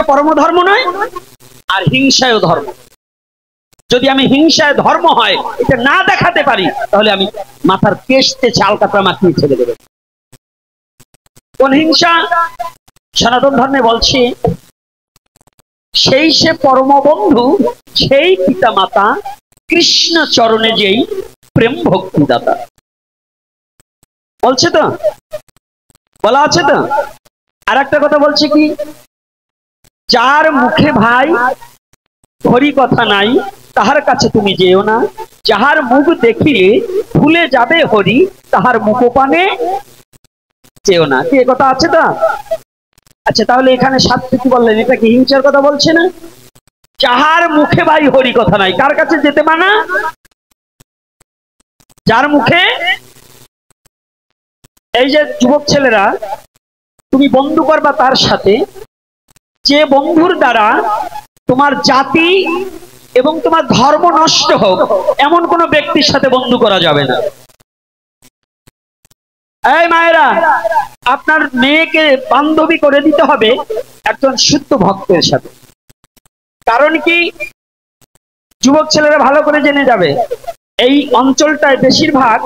পরম ধর্ম নয়, আর হিংসায় ধর্ম। যদি আমি হিংসায় ধর্ম হয় এটা না দেখাতে পারি, তাহলে আমি মাথার কেশতে চাল কাপড় মাখিয়ে ছেড়ে দেব। কোন হিংসা? সনাতন ধর্মে বলছি, সেই সে পরম বন্ধু, সেই পিতা মাতা, কৃষ্ণ চরণে যেই প্রেম ভক্তি দাতা। বলছে তো, বলা আছে তো। আর একটা কথা বলছে কি, যার মুখে ভাই হরি কথা নাই, তাহার কাছে তুমি যেও না। যাহার মুখ দেখিলে ভুলে যাবে হরি, তাহার মুখপানে যেও না। কি কথা আছে তো? আচ্ছা, তাহলে এখানে শাস্ত্রী কি বললেন? এটা কি হিংসার কথা বলছে না? যাহার মুখে ভাই হরি কথা নাই, কার কাছে যেতে মানা? যার মুখে। এই যে যুবক ছেলেরা, তুমি বন্ধু করবা তার সাথে, যে বন্ধুর দ্বারা তোমার জাতি এবং তোমার ধর্ম নষ্ট হোক, এমন কোন ব্যক্তির সাথে বন্ধু করা যাবে না। এই মায়েরা, আপনার মেয়েকে বান্ধবী করে দিতে হবে একজন শুদ্ধ ভক্তের সাথে। কারণ কি, যুবক ছেলেরা ভালো করে জেনে যাবে, এই অঞ্চলটায় বেশিরভাগ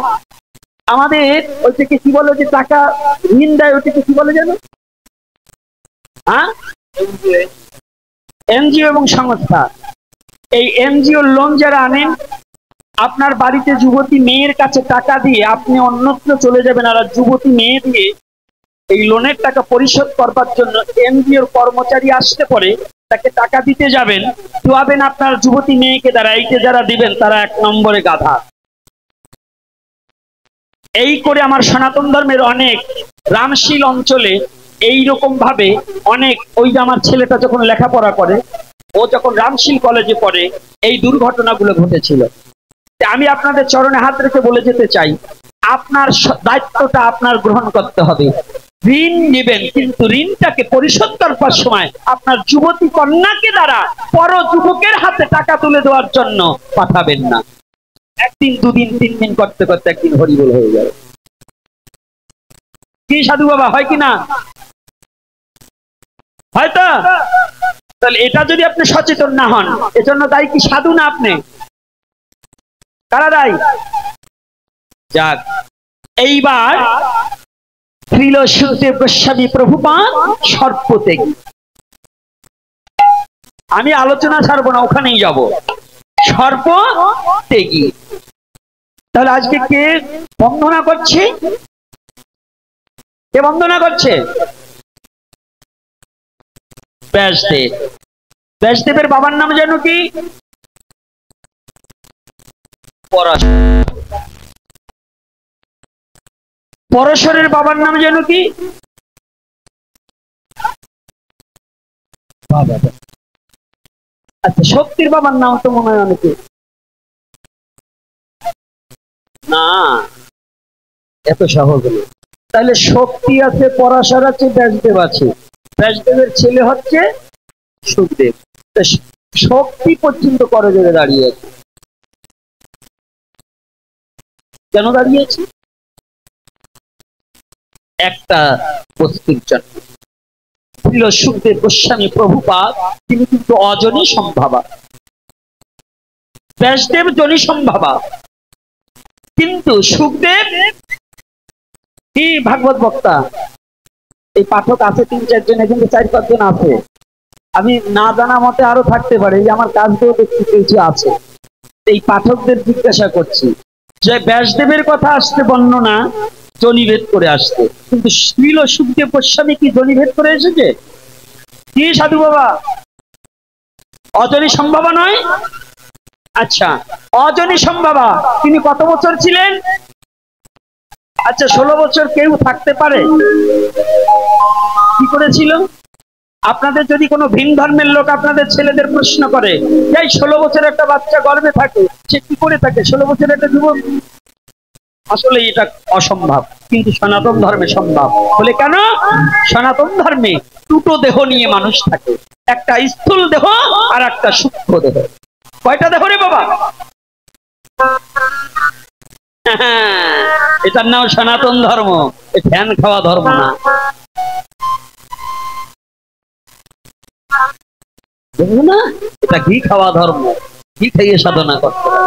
আমাদের ওইটাকে কি বলে, যে টাকা ঋণ দেয়, ওইটাকে কি বলে জানো? হ্যাঁ, এনজিও এবং সংস্থা। এই এনজিও লোন যারা আনেন, আপনার বাড়িতে যুবতী মেয়ের কাছে টাকা দিয়ে আপনি অন্যত্র চলে যাবেন, আর যুবতী মেয়ে দিয়ে এই লোনের টাকা পরিশোধ করবার জন্য এনজিওর কর্মচারী আসতে পরে তাকে টাকা দিতে যাবেন, ধোয়াবেন আপনার যুবতী মেয়েকে দ্বারা। এইটা যারা দিবেন তারা এক নম্বরে গাধা। এই করে আমার সনাতন ধর্মের অনেক রামশীল অঞ্চলে এইরকম ভাবে অনেক, ওই যে আমার ছেলেটা যখন লেখাপড়া করে, ও যখন রামশীল কলেজে পড়ে, এই দুর্ঘটনাগুলো ঘটেছিল। আমি আপনাদের চরণে হাত রেখে বলে যেতে চাই, আপনার দায়িত্বটা আপনার গ্রহণ করতে হবে। ঋণ নেবেন, কিন্তু ঋণটাকে পরিশোধ করবার সময় আপনার যুবতী কন্যাকে দ্বারা পর যুবকের হাতে টাকা তুলে দেওয়ার জন্য পাঠাবেন না। একদিন, দুদিন, 3 দিন করতে করতে একদিন হরিবোল হয়ে যাবে। কি সাধু বাবা, হয় কি না? হয়তো। তাহলে এটা যদি আপনি সচেতন না হন, এজন্য দায়ী কি সাধু না আপনি? কারা দায়ী? যাক, এইবার শ্রীল সুখদেব গোস্বামী প্রভুপাদ সর্পত্যাগী। আমি আলোচনা ছাড়বো না, ওখানেই যাব। সর্পত্যাগী। তাহলে আজকে কে বন্দনা করছে? কে বন্দনা করছে? ব্যাসদেব। ব্যাসদেবের বাবার নাম জানো কি? পরাশর। পরশরের বাবার নাম জানো কি? আচ্ছা, শক্তির বাবার নাম তো মনে হয় অনেকে না, এত সহজ হলো। তাহলে শক্তি আছে, পরাশর আছে, ব্যাসদেব আছে। ব্যাসদেবের ছেলে হচ্ছে সুখদেব। শক্তি পর্যন্ত করজোড়ে দাঁড়িয়ে আছে। কেন দাঁড়িয়েছে? একটা বস্তুর জন্য। শ্রীল সুখদেব গোস্বামী প্রভুপাদ তিনি কিন্তু অজনী সম্ভাবা, ব্যাসদেব জনী সম্ভাবা, কিন্তু সুখদেব কি ভাগবত বক্তা। এই পাঠক আছে 3-4 জন, কিন্তু 4-5 জন আছে। আমি না জানা মতে আরো থাকতে পারে, যে আমার কাজ দিয়ে দেখতে পেয়েছি আছে। এই পাঠকদের জিজ্ঞাসা করছি, যে ব্যাসদেবের কথা আসতে বর্ণনা জনিভেদ করে আসছে, কিন্তু শ্রীল সুখদেব গোস্বামী কি জনিভেদ করে এসেছে? কি সাধু বাবা, অজনী সম্ভাবা নয়? আচ্ছা, অজনী সম্ভাবা তিনি কত বছর ছিলেন? আচ্ছা, 16 বছর কেউ থাকতে পারে? কি করেছিল? আপনাদের যদি কোনো ভিন ধর্মের লোক আপনাদের ছেলেদের প্রশ্ন করে, এই 16 বছর একটা বাচ্চা গর্ভে থাকে, সে কি করে থাকে? 16 বছর একটা যুবক। আসলে এটা অসম্ভব, কিন্তু সনাতন ধর্মে সম্ভব। বলে কেন? সনাতন ধর্মে দুটো দেহ নিয়ে মানুষ থাকে, একটা স্থূল দেহ আর একটা সূক্ষ্ম দেহ। কয়টা দেহ রে বাবা? এটার নাম সনাতন ধর্ম, ফ্যান খাওয়া ধর্ম না। বুঝলো না? এটা ঘি খাওয়া ধর্ম, ঘি খাইয়ে সাধনা করতে হবে।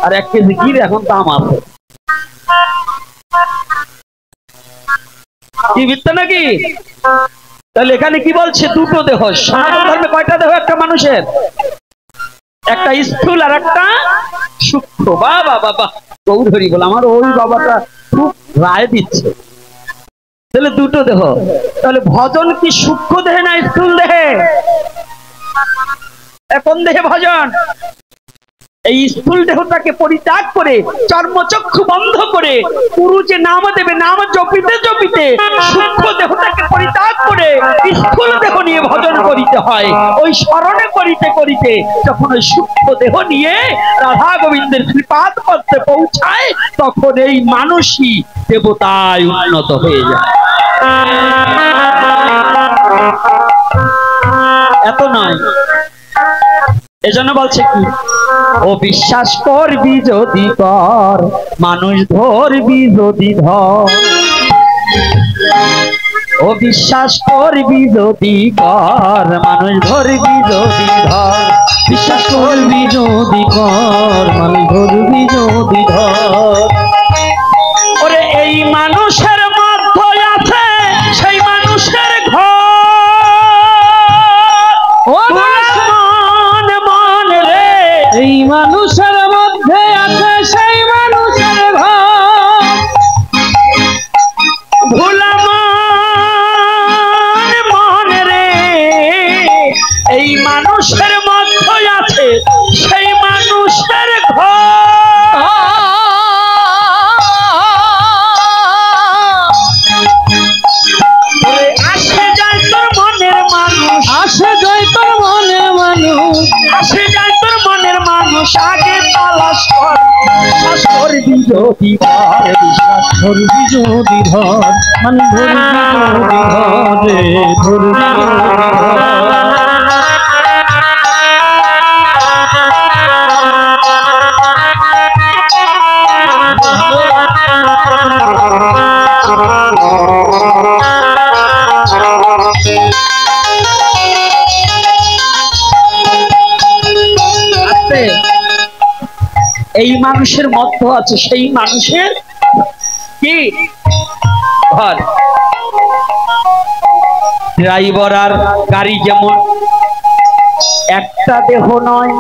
আর 1 কেজি ঘির এখন দাম আছে, কি মিথ্যা নাকি? তাহলে এখানে কি বলছে? দুটো দেহ। সনাতন ধর্মে কয়টা দেহ একটা মানুষের? একটা স্থূল আর একটা সূক্ষ্ম। বাবা বাবা গৌরহরি বলে আমার ওই বাবাটা খুব রায় দিচ্ছে। তাহলে দুটো দেহ। তাহলে ভজন কি সূক্ষ্ম দেহে না স্থূল দেহে? কোন দেহে ভজন? এই স্থূল দেহটাকে পরিত্যাগ করে, চর্মচক্ষু বন্ধ করে, গুরু যে নাম দেবে নাম জপিতে জপিতে সূক্ষ্ম দেহটাকে পরিত্যাগ করে স্থূল দেহ নিয়ে ভজন করিতে হয়। ওই স্মরণে করিতে করিতে যখন ওই সূক্ষ্ম দেহ নিয়ে রাধা গোবিন্দের শ্রীপাদ পদ্মে পৌঁছায়, তখন এই মানুষই দেবতায় উন্নত হয়ে যায়। এত নয়, এজন্য বলছে কি, ও বিশ্বাস করবি যদি কর, মানুষ ধরবি যদি ধর। ও বিশ্বাস করবি যদি কর, মানুষ ধরবি যদি ধর। বিশ্বাস করবি যদি কর, মানুষ ধরবি যদি ধর। ওরে এই মানুষের মধ্যে আছে সেই মানুষের ঘর। এই মানুষের মধ্যে আছে সেই মানুষের ঘর। ভোলা মন রে, এই মানুষের মধ্যে আছে সেই মানুষের ঘর। আসে যায় তোর মনের মানুষ, আসে যায় তোর মনের মানুষ, আসে যায় তোর মনের মানুষ। আগে তালাশ কর, বিশ্বাস করবি যদি ধর, বিশ্বাস করবি যদি ধর, মানে ধরবি যদি ধর রে, ধরবি যদি ধর। এই মানুষের মধ্যে আছে সেই মানুষের কি ঘর। ড্রাইভার আর গাড়ি যেমন একটা দেহ নয়,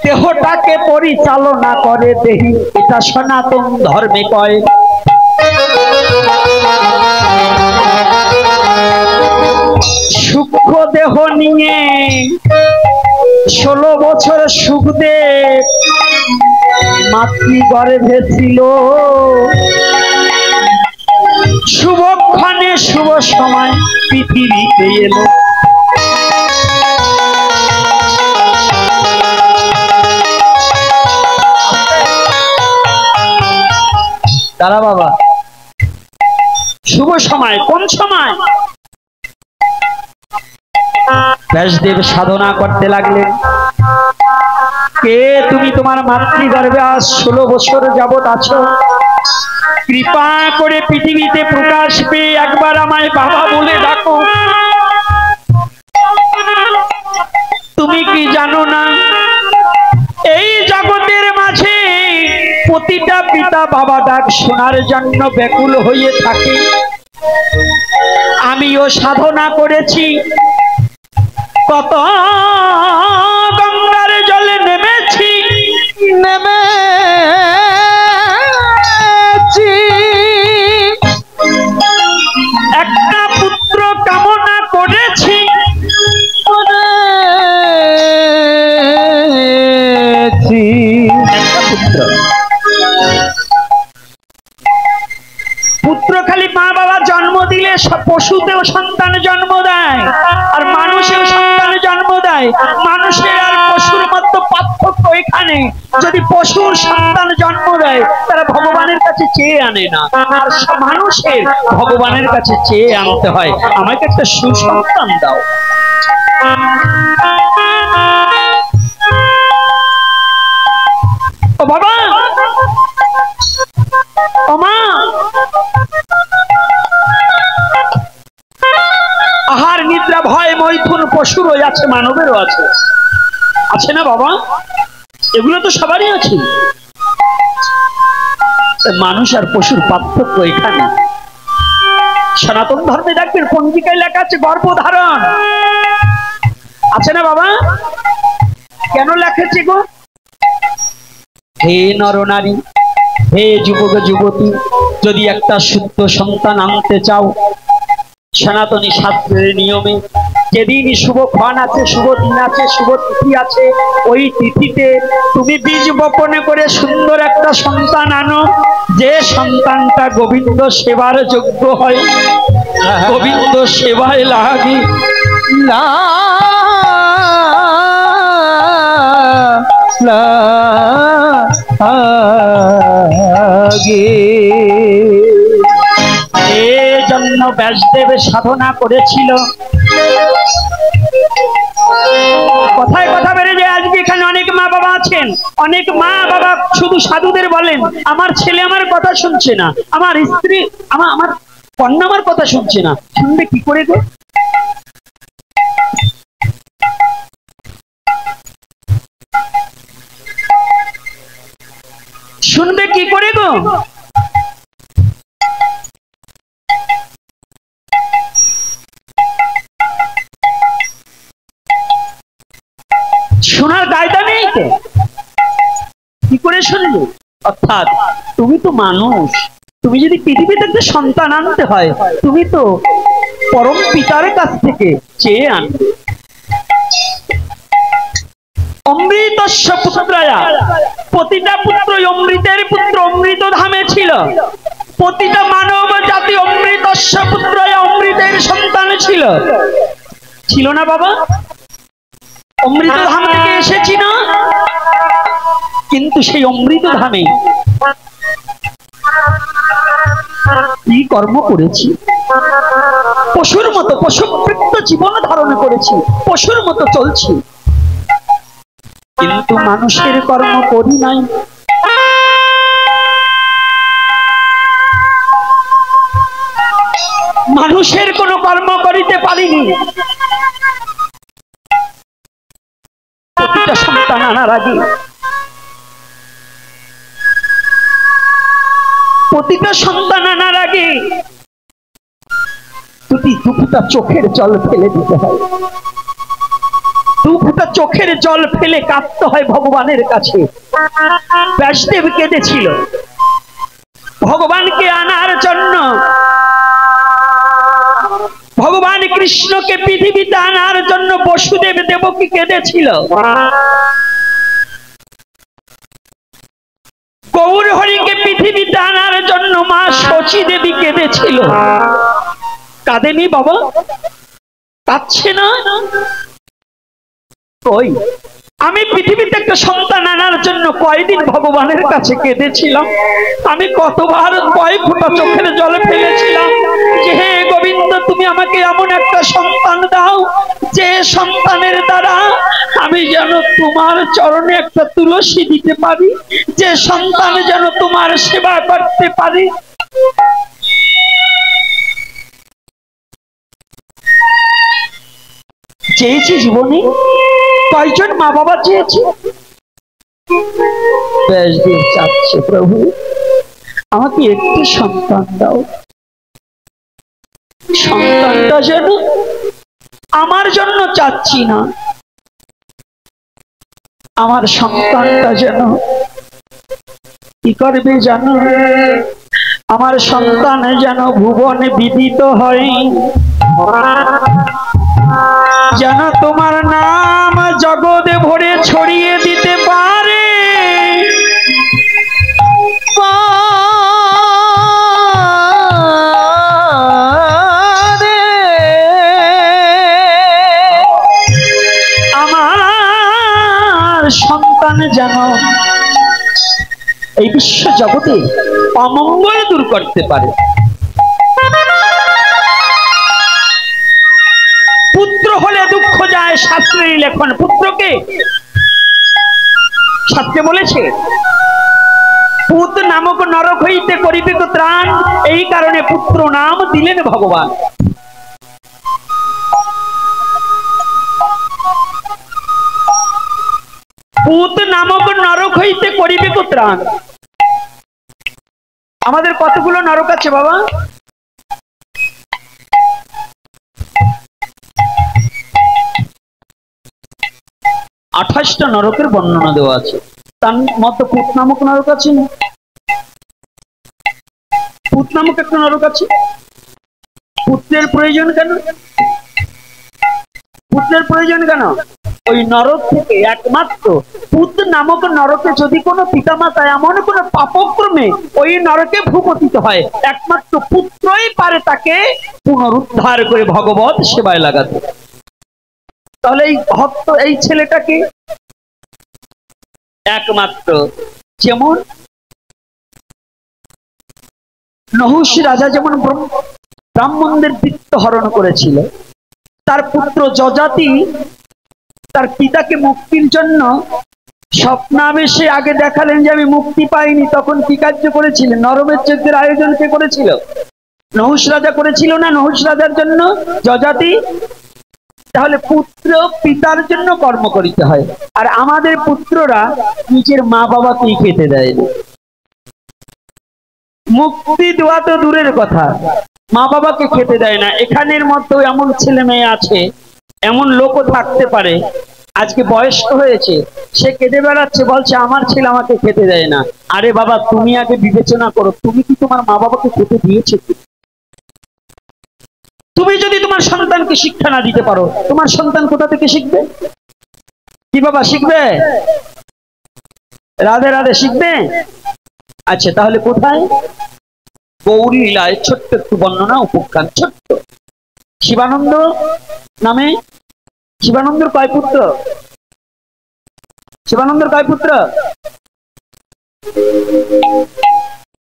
দেহটাকে পরিচালনা করে দেহি, এটা সনাতন ধর্মে কয়। সূক্ষ্ম দেহ নিয়ে 16 বছর সুখদেব মাতৃগর্ভে ছিল। শুভক্ষণে শুভ সময় পৃথিবীতে এলো। দাঁড়া বাবা, শুভ সময় কোন সময়? ব্যাসদেব সাধনা করতে লাগলেন। কে তুমি? তোমার মাতৃগর্ভে আজ 16 বছর যাবৎ আছো। কৃপা করে পৃথিবীতে প্রকাশ পেয়ে একবার আমায় বাবা বলে ডাকো। তুমি কি জানো না এই জগতের মাঝে প্রতিটা পিতা বাবা ডাক শোনার জন্য ব্যাকুল হয়ে থাকে। আমিও সাধনা করেছি, কত গঙ্গার জলে নেমেছি, একটা পুত্র কামনা করেছি, একটা পুত্র খালি মা বাবা জন্ম দিলে পশুতেও সন্তান জন্ম দেয় আর মানুষেও সন্তান জন্ম দেয়। মানুষের আর পশুর মধ্যে পার্থক্য এখানে, যদি পশুর সন্তান জন্ম দেয় তারা ভগবানের কাছে চেয়ে আনে না, আর মানুষের ভগবানের কাছে চেয়ে আনতে হয়, আমাকে একটা সুসন্তান দাও। ও বাবা, ও মা, আহার নিদ্রা ভয় মৈথুন পশুরও আছে, মানবেরও আছে, আছে না বাবা? এগুলো তো সবারই আছে। মানুষ আর পশুর পার্থক্য এখানে। সনাতন ধর্মে দেখবেন পঞ্জিকায় লেখা আছে গর্ভধারণ, আছে না বাবা? কেন লেখেছে গো? হে নরনারী, হে যুবক যুবতী, যদি একটা শুদ্ধ সন্তান আনতে চাও, সনাতনী শাস্ত্রের নিয়মে যেদিন শুভ ক্ষণ আছে, শুভ দিন আছে, শুভ তিথি আছে, ওই তিথিতে তুমি বীজ বপন করে সুন্দর একটা সন্তান আনো, যে সন্তানটা গোবিন্দ সেবার যোগ্য হয়, গোবিন্দ সেবায় লাগে। এজন্য ব্যাসদেব সাধনা করেছিল। কথায় কথা বেড়ে যায়। আজকে এখানে অনেক মা বাবা আছেন, অনেক মা বাবা শুধু সাধুদের বলেন আমার ছেলে আমার কথা শুনছে না, আমার স্ত্রী আমার কন্যা আমার কথা শুনছে না। শুনবে কি করে গো? শুনবে কি করে গো? শোনার দায়িত্ব নেই তো, কি করে শুনবে? অর্থাৎ তুমি তো মানুষ, তুমি যদি পৃথিবীতে একটা সন্তান আনতে হয়, তুমি তো পরম পিতার কাছ থেকে চেয়ে আনবে। অমৃতস্য পুত্রায়া, প্রতিটা পুত্র অমৃতের পুত্র, অমৃত ধামে ছিল। প্রতিটা মানব জাতি অমৃতস্য পুত্রায়া, অমৃতের সন্তান ছিল, ছিল না বাবা? অমৃত ধাম থেকে এসেছি না? কিন্তু সেই অমৃত ধামে কি কর্ম করেছি? পশুর মতো পশুবৃত্ত জীবন ধারণ করেছি, পশুর মতো চলছি, কিন্তু মানুষের কর্ম করি নাই। মানুষের কোনো কর্ম করিতে পারিনি। প্রতিটা সন্তান আনার আগে, প্রতিটা সন্তান আনার আগে দুটা চোখের জল ফেলে দিতে হয়। দুটা চোখের জল ফেলে কাঁদতে হয় ভগবানের কাছে। ব্যাসদেব কেঁদেছিল ভগবানকে আনার জন্য, ভগবান কৃষ্ণকে পৃথিবীতে আনার জন্য বসুদেব দেবকী কেঁদেছিল। গৌর হরিকে পৃথিবীতে আনার জন্য মা শচী দেবী কেঁদেছিল। কাঁদেনি বাবা? কাঁদছে না? ওই আমি পৃথিবীতে একটা সন্তান আনার জন্য কয়দিন ভগবানের কাছে কেঁদেছিলাম, আমি কতবার কয় ফোঁটা চোখের জল ফেলেছিলাম যে হে গোবিন্দ, তুমি আমাকে এমন একটা সন্তান দাও যে সন্তানের দ্বারা আমি যেন তোমার চরণে একটা তুলসী দিতে পারি, যে সন্তান যেন তোমার সেবা করতে পারি। চেয়েছি জীবনে, কয়জন মা বাবা চেয়েছে? ব্যাসদেব চাচ্ছে প্রভু আমাকে একটি সন্তান দাও, সন্তানটা যেন আমার জন্য চাচ্ছি না, আমার সন্তানটা যেন কি করবে জানো? আমার সন্তান যেন ভুবনে বিদিত হয়, যেন তোমার নাম জগতে ভরে ছড়িয়ে দিতে পারে। আমার সন্তান যেন এই বিশ্ব জগতে অমঙ্গল দূর করতে পারে। পুত্র হলে দুঃখ যায়, শাস্ত্রের লেখন। পুত্রকে শাস্ত্রে বলেছে পুত নামক নরক হইতে করিবে ত্রাণ, এই কারণে পুত্র নাম দিলেন ভগবান। পুত নামক নরক হইতে করিবে কো ত্রাণ। আমাদের কতগুলো নরক আছে বাবা? আঠাশটা নরকের বর্ণনা দেওয়া আছে। তার মতো পুত নামক নরক আছে। পুত নামক একটা নরক আছে। পুত্রের প্রয়োজন কেন? পুত্রের প্রয়োজন কেন? ওই নরক থেকে একমাত্র পুত নামক নরকে যদি কোনো পিতামাতা এমন কোনো পাপক্রমে ওই নরকে ভূপতিত হয়, একমাত্র পুত্রই পারে তাকে পুনরুদ্ধার করে ভগবত সেবায় লাগাতে। তাহলে এই ভক্ত এই ছেলেটাকে একমাত্র, যেমন নহুষ রাজা যেমন ব্রাহ্মণদের বৃত্ত হরণ করেছিল, তার পুত্র যজাতি তার পিতাকে মুক্তির জন্য স্বপ্নাবেশে আগে দেখালেন যে আমি মুক্তি পাইনি, তখন কি কার্য করেছিলেন? নরমের যজ্ঞের আয়োজন কে করেছিল? নহুষ রাজা করেছিল না? নহুষ রাজার জন্য যজাতি। তাহলে পুত্র পিতার জন্য কর্ম করিতে হয়। আর আমাদের পুত্ররা নিজের মা বাবাকেই খেতে দেয় না। মুক্তি দেওয়া তো দূরের কথা, মা বাবাকে খেতে দেয় না। এখানের মধ্যেও এমন ছেলে মেয়ে আছে, এমন লোকও থাকতে পারে, আজকে বয়স্ক হয়েছে, সে কেঁদে বেড়াচ্ছে, বলছে আমার ছেলে আমাকে খেতে দেয় না। আরে বাবা, তুমি আগে বিবেচনা করো, তুমি কি তোমার মা বাবাকে খেতে দিয়েছো? তুমি যদি তোমার সন্তানকে শিক্ষা না দিতে পারো, তোমার সন্তান কোথা থেকে শিখবে? কি বাবা শিখবে? রাধে রাধে শিখবে? আচ্ছা, তাহলে কোথায়? গৌরী লীলায় ছোট্ট একটু বর্ণনা, উপখ্যান ছোট্ট। শিবানন্দ নামে, শিবানন্দের কয় পুত্র? শিবানন্দের কয় পুত্র?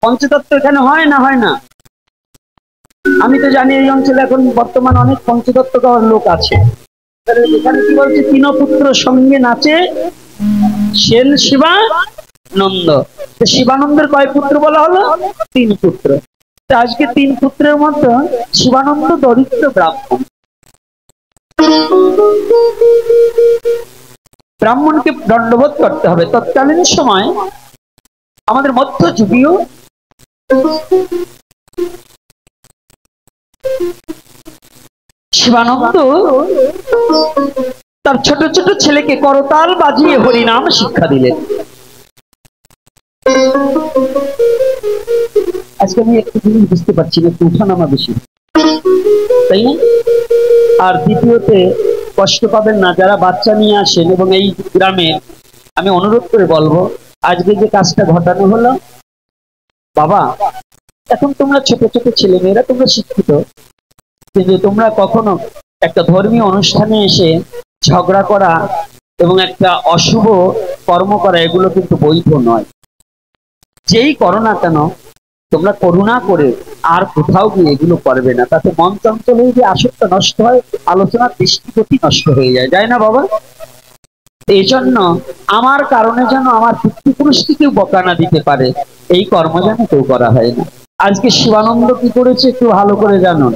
পঞ্চতত্ত্ব এখানে হয় না? হয় না? আমি তো জানি এই অঞ্চলে এখন বর্তমান অনেক পঞ্চতত্ত্ব গাওয়ার লোক আছে। এখানে কি বলছে? তিন পুত্র সঙ্গে নাচে সেন শিবানন্দ। শিবানন্দের কয় পুত্র বলা হলো? 3 পুত্র। আজকে 3 পুত্রের মধ্যে শিবানন্দ দরিদ্র ব্রাহ্মণ। ব্রাহ্মণকে দণ্ডবোধ করতে হবে। তৎকালীন সময় আমাদের মধ্যযুগীয় শিবানন্দ তার ছোট ছোট ছেলেকে করতাল বাজিয়ে হরিনাম শিক্ষা দিলেন। আজকে আমি একটু জিনিস বুঝতে পারছি না, একটু উঠানামা বেশি, তাই না? আর দ্বিতীয়তে কষ্ট পাবেন না যারা বাচ্চা নিয়ে আসেন। এবং এই গ্রামে আমি অনুরোধ করে বলবো, আজকে যে কাজটা ঘটানো হলো, বাবা এখন তোমরা ছোট ছোট ছেলে মেয়েরা, তোমরা শিক্ষিত, কিন্তু তোমরা কখনো একটা ধর্মীয় অনুষ্ঠানে এসে ঝগড়া করা এবং একটা অশুভ কর্ম করা, এগুলো কিন্তু বৈধ নয়। যেই করো না কেন, তোমরা করুণা করে আর কোথাও গিয়ে এগুলো করবে না। তাতে মন চঞ্চল হয়ে যে আসক্ত নষ্ট হয়, আলোচনার দৃষ্টিগতি নষ্ট হয়ে যায়, যায় না বাবা? এই জন্য আমার কারণে যেন আমার পিতৃপুরুষকে কেউ বকা না দিতে পারে, এই কর্ম যেন কেউ করা হয় না। আজকে শিবানন্দ কি করেছে একটু ভালো করে জানো।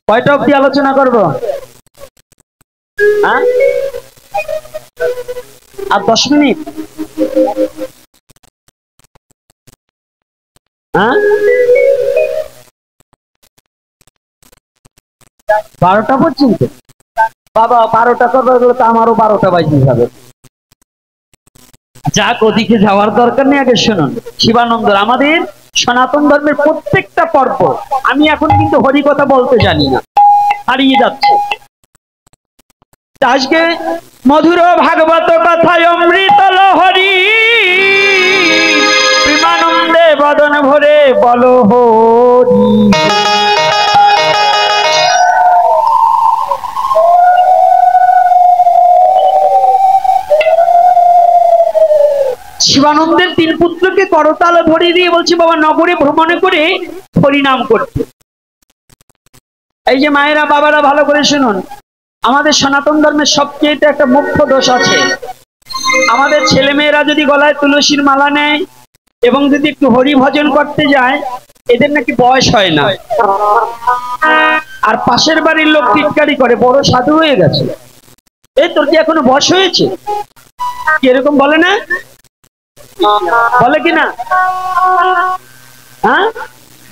কয়টা অব্দি আলোচনা করব? হ্যাঁ, আর 10 মিনিট? হ্যাঁ, 12টা পর্যন্ত? বাবা 12টা করবে তো আমারও 12টা বাজিয়ে যাবে। যাক, ওদিকে যাওয়ার দরকার নেই, আগে শুনুন। শিবানন্দর আমাদের সনাতন ধর্মের প্রত্যেকটা পর্ব, আমি এখন কিন্তু হরি কথা বলতে জানি না, হারিয়ে যাচ্ছে। আজকে মধুর ভাগবত কথায় অমৃত লহরী, প্রেমানন্দে বদন ভরে বলো হরি। শিবানন্দের 3 পুত্রকে করতাল ধরিয়ে দিয়ে বলছি, বাবা নগরে ভ্রমণে করে হরিনাম করতে। এই যে মায়েরা বাবারা ভালো করে শুনুন, আমাদের সনাতন ধর্মের সবচেয়ে একটা মুখ্য দোষ আছে। আমাদের ছেলে মেয়েরা যদি গলায় তুলসীর মালা নেয় এবং যদি একটু হরি ভজন করতে যায়, এদের নাকি বয়স হয় না। আর পাশের বাড়ির লোক টিটকারি করে, বড় সাধু হয়ে গেছে। এই তোর কি এখনো বয়স হয়েছে? এরকম বলে না? বলে কিনা? হ্যাঁ,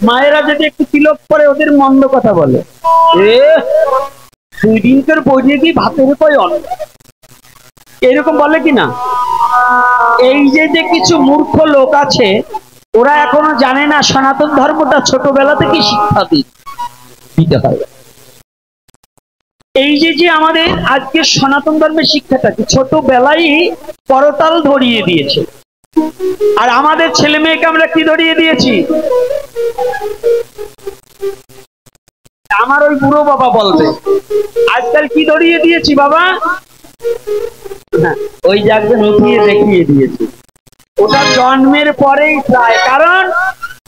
মায়েরা যদি একটু তিলক করে ওদের মন্দ কথা বলে, দুই দিনকার বইয়ে কি ভাতের কই অন্য, এরকম বলে কিনা? এই যে যে কিছু মূর্খ লোক আছে, ওরা এখনো জানে না সনাতন ধর্মটা ছোটবেলা থেকে শিক্ষা দিতে হয়। এই যে যে আমাদের আজকে সনাতন ধর্মের শিক্ষাটা ছোটবেলায় করতাল ধরিয়ে দিয়েছে, আর আমাদের ছেলে মেয়েকে আমরা কি ধরিয়ে দিয়েছি? আমার ওই বুড়ো বাবা বলবে আজকাল কি ধরিয়ে দিয়েছি বাবা? ওই জায়গায় উঠিয়ে দেখিয়ে দিয়েছি। ওটা জন্মের পরেই প্রায়, কারণ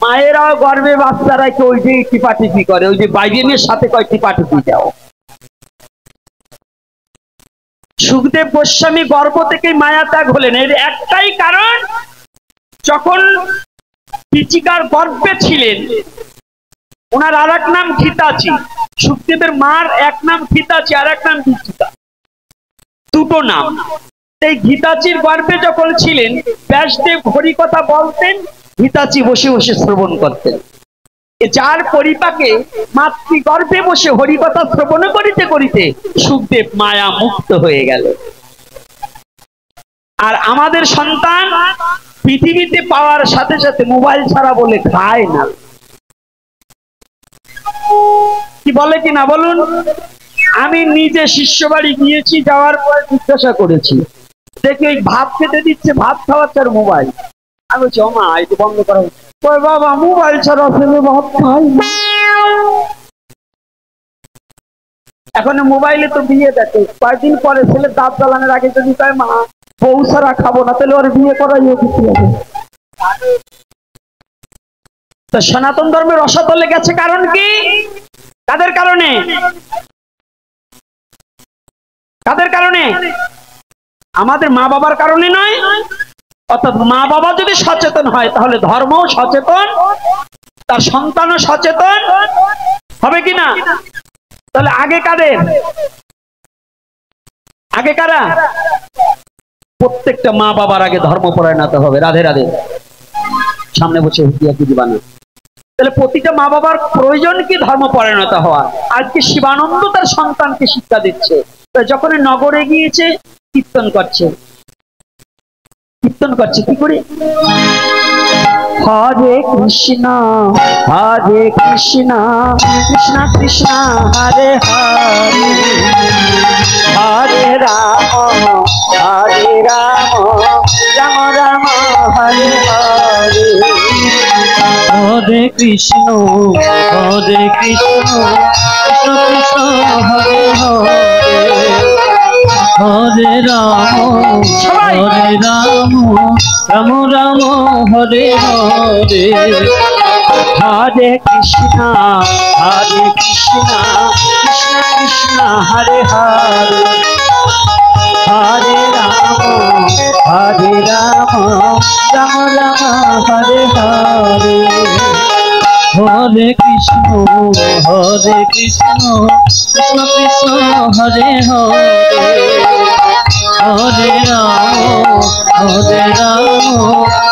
মায়েরাও গর্ভে বাচ্চারা ওই যে টিপাটিপি করে, ওই যে বাইবেলের সাথে কয় টিপাটিপি দাও। সুখদেব গোস্বামী গর্ভ থেকে মায়া ত্যাগ হলেন, এর একটাই কারণ, যখন পিচিকার গর্ভে ছিলেন, ওনার আর এক নাম ঘিতাচি, সুখদেবের মার এক নাম ঘিতাচি আর এক নাম পিচিকা, দুটো নাম। এই ঘিতাচির গর্ভে যখন ছিলেন, ব্যাসদেব হরি কথা বলতেন, ঘিতাচি বসে বসে শ্রবণ করতেন। যার পরিপাকে মাতৃগর্ভে বসে হরিকথা শ্রবণ করিতে করিতে সুখদেব মায়া মুক্ত হয়ে গেল। আর আমাদের সন্তান পৃথিবীতে পাওয়ার সাথে সাথে মোবাইল ছাড়া বলে খায় না। কি বলে কিনা বলুন? আমি নিজে শিষ্য বাড়ি গিয়েছি, যাওয়ার পর জিজ্ঞাসা করেছি, দেখি ওই ভাত খেতে দিচ্ছে, ভাত খাওয়াচ্ছে আর মোবাইল। আমি বলছি মা একটু বন্ধ করা, বাবা মোবাইল ছাড়া ছেলে ভাত খাই না। এখন মোবাইলে তো বিয়ে দেখে, কয়েকদিন পরে ছেলে দাঁত জ্বালানোর আগে যদি কয় মা বউ ছাড়া খাবো না, তাহলে ওর বিয়ে করাইও দিতে হবে। তো সনাতন ধর্মের রসাতলে গেছে কারণ কি? কাদের কারণে? কাদের কারণে? আমাদের মা বাবার কারণে নয়। অর্থাৎ মা বাবা যদি সচেতন হয়, তাহলে ধর্মও সচেতন, তার সন্তানও সচেতন হবে কিনা? তাহলে আগে কাদের? আগে কারা? প্রত্যেকটা মা বাবার আগে ধর্ম পরায়ণ হবে। রাধে রাধে। সামনে বসে হুকিয়া কি দিবানা। তাহলে প্রতিটা মা বাবার প্রয়োজন কি ধর্ম পরায়ণতা হওয়া। আজকে শিবানন্দ তার সন্তানকে শিক্ষা দিচ্ছে, যখন নগরে গিয়েছে কীর্তন করছে। কীর্তন করছে কি করে? হরে কৃষ্ণ হরে কৃষ্ণ কৃষ্ণ কৃষ্ণ হরে হরে, হরে রাম হরে রাম রাম রাম হরে হরে। হরে কৃষ্ণ কৃষ্ণ কৃষ্ণ হরে হরে, হরে রাম রাম রাম হরে হরে। হরে কৃষ্ণ কৃষ্ণ কৃষ্ণ হরে হরে, হরে রাম রাম রাম হরে হরে। হরে কৃষ্ণ কৃষ্ণ কৃষ্ণ হরে হরে, হরে রাম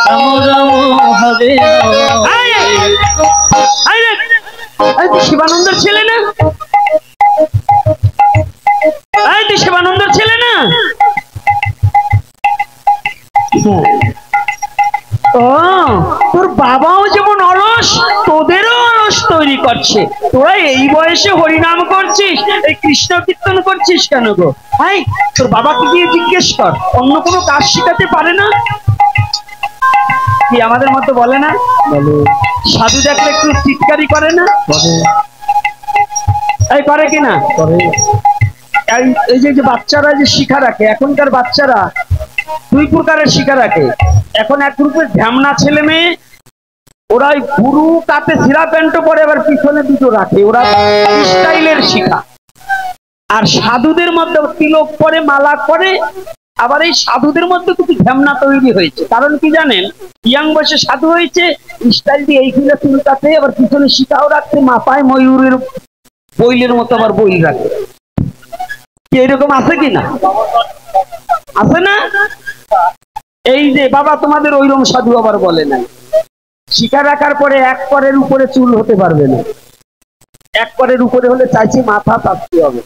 রাম রাম হরে হরে। শিবানন্দের ছেলে না? শিবানন্দের ছেলে না? ও তোর বাবাও যেমন অলস, তোদেরও অলস তৈরি করছে। তোরা এই বয়সে হরিনাম করছিস, এই কৃষ্ণ কীর্তন করছিস কেন গো? হ্যাঁ, তোর বাবাকে গিয়ে জিজ্ঞেস কর, অন্য কোনো কাজ শিখাতে পারে না? কি আমাদের মতো বলে না? বলে। সাধু দেখলে একটু চিৎকারি করে না? এই করে কিনা? করে। এই যে বাচ্চারা যে শিখা রাখে, এখনকার বাচ্চারা দুই প্রকারের শিখা রাখে। এখন এক গ্রুপের ঝামনা ছেলে মেয়ে, ওরা গুরু কাতে সিরা প্যান্ট পরে আবার পিছনে দুটো রাখে, ওরা স্টাইলের শিখা। আর সাধুদের মধ্যে তিলক পরে মালা করে, আবার এই সাধুদের মধ্যে কিছু ঝামনা তৈরি হয়েছে। কারণ কি জানেন? ইয়াং বয়সে সাধু হয়েছে, স্টাইল দিয়ে এইগুলো চুলকাতে, আবার পিছনে শিখাও রাখতে, মাথায় ময়ূরের বইলের মতো আবার বই রাখে। এরকম আছে কিনা? আছে না? এই যে বাবা তোমাদের ওইরকম সাধু আবার বলে নাই, শিকার রাখার পরে এক করের উপরে চুল হতে পারবে না, এক করের উপরে হলে চাইছি মাথা কাটতে হবে,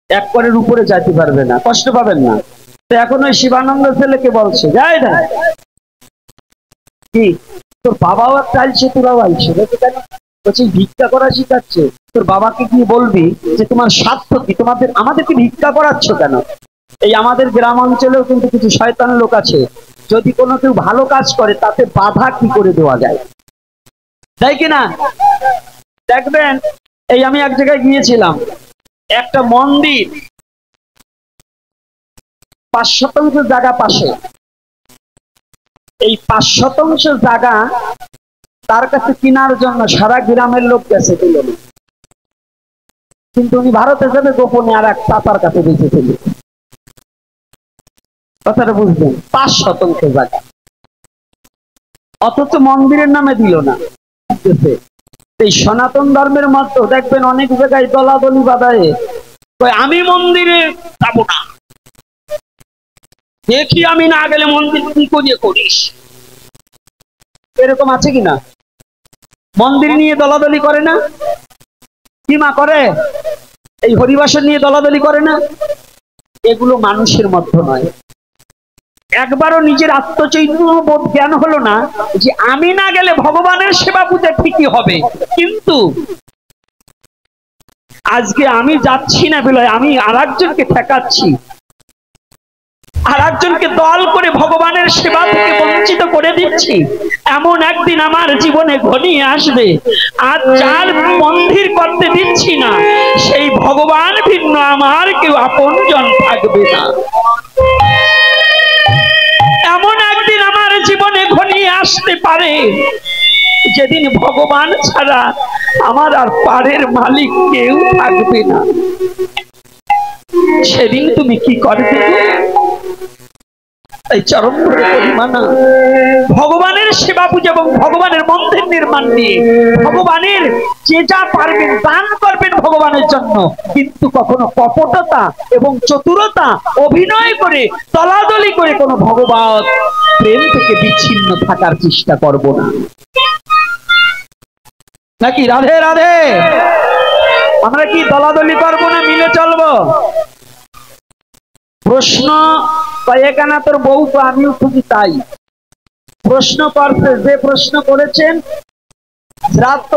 এক করের উপরে যাইতে পারবে না, কষ্ট পাবেন না। তো এখন ওই শিবানন্দ ছেলেকে বলছে যায় না কি তোর বাবাও একটা আইছে তোরাও আইছে, কেন বলছি ভিক্ষা করা শিখাচ্ছে, তোর বাবাকে কি বলবি যে তোমার স্বার্থ কি, তোমাদের আমাদেরকে ভিক্ষা করাচ্ছ কেন? এই আমাদের গ্রাম অঞ্চলেও কিন্তু কিছু শয়তান লোক আছে, যদি কোনো কেউ ভালো কাজ করে তাতে বাধা কি করে দেওয়া যায়, তাই কিনা? দেখবেন এই আমি এক জায়গায় গিয়েছিলাম, একটা মন্দির ৫% জায়গা পাশে, এই ৫% জায়গা তার কাছে কেনার জন্য সারা গ্রামের লোক গেছে তুলে, কিন্তু উনি ভারতে যাবে গোপনে আর এক চাচার কাছে বেঁচেছিল। কথাটা বুঝবেন, ৫% জায়গা, অথচ মন্দিরের নামে দিল না। এই সনাতন ধর্মের মধ্যে দেখবেন অনেক জায়গায় দলাদলি বাধায়, আমি মন্দিরে যাব না, দেখি আমি না গেলে মন্দির কি করিয়ে করিস, এরকম আছে কিনা? মন্দির নিয়ে দলাদলি করে না? কি মা করে? এই হরিবাসন নিয়ে দলাদলি করে না? এগুলো মানুষের মধ্যে নয়। একবারও নিজের আত্মচৈতন্য বোধ জ্ঞান হলো না যে আমি না গেলে ভগবানের সেবা পূজা ঠিকই হবে, কিন্তু আজকে আমি যাচ্ছি না বলে আমি আর একজনকে ঠেকাচ্ছি, আর একজনকে দল করে ভগবানের সেবা থেকে বঞ্চিত করে দিচ্ছি। এমন একদিন আমার জীবনে ঘনিয়ে আসবে, আর যার মন্দির করতে দিচ্ছি না সেই ভগবান ভিন্ন আমার কেউ আপনজন থাকবে না। এমন একদিন আমার জীবনে ঘনিয়ে আসতে পারে যেদিন ভগবান ছাড়া আমার আর পারের মালিক কেউ থাকবে না। সেদিন তুমি কি করবে? এই চরম পরিমাণা ভগবানের সেবা পূজা এবং ভগবানের মন্দির নির্মাণ নিয়ে ভগবানের যে যা পারবেন দান করবেন ভগবানের জন্য, কিন্তু কখনো কপটতা এবং চতুরতা অভিনয় করে দলাদলি করে কোনো ভগবত প্রেম থেকে বিচ্ছিন্ন থাকার চেষ্টা করব না, নাকি? রাধে রাধে। আমরা কি দলাদলি করবো না মিলে চলবো? প্রশ্ন এখানে তোর বউ তো আমিও খুবই তাই প্রশ্ন করছে, যে প্রশ্ন করেছেন শ্রাদ্ধ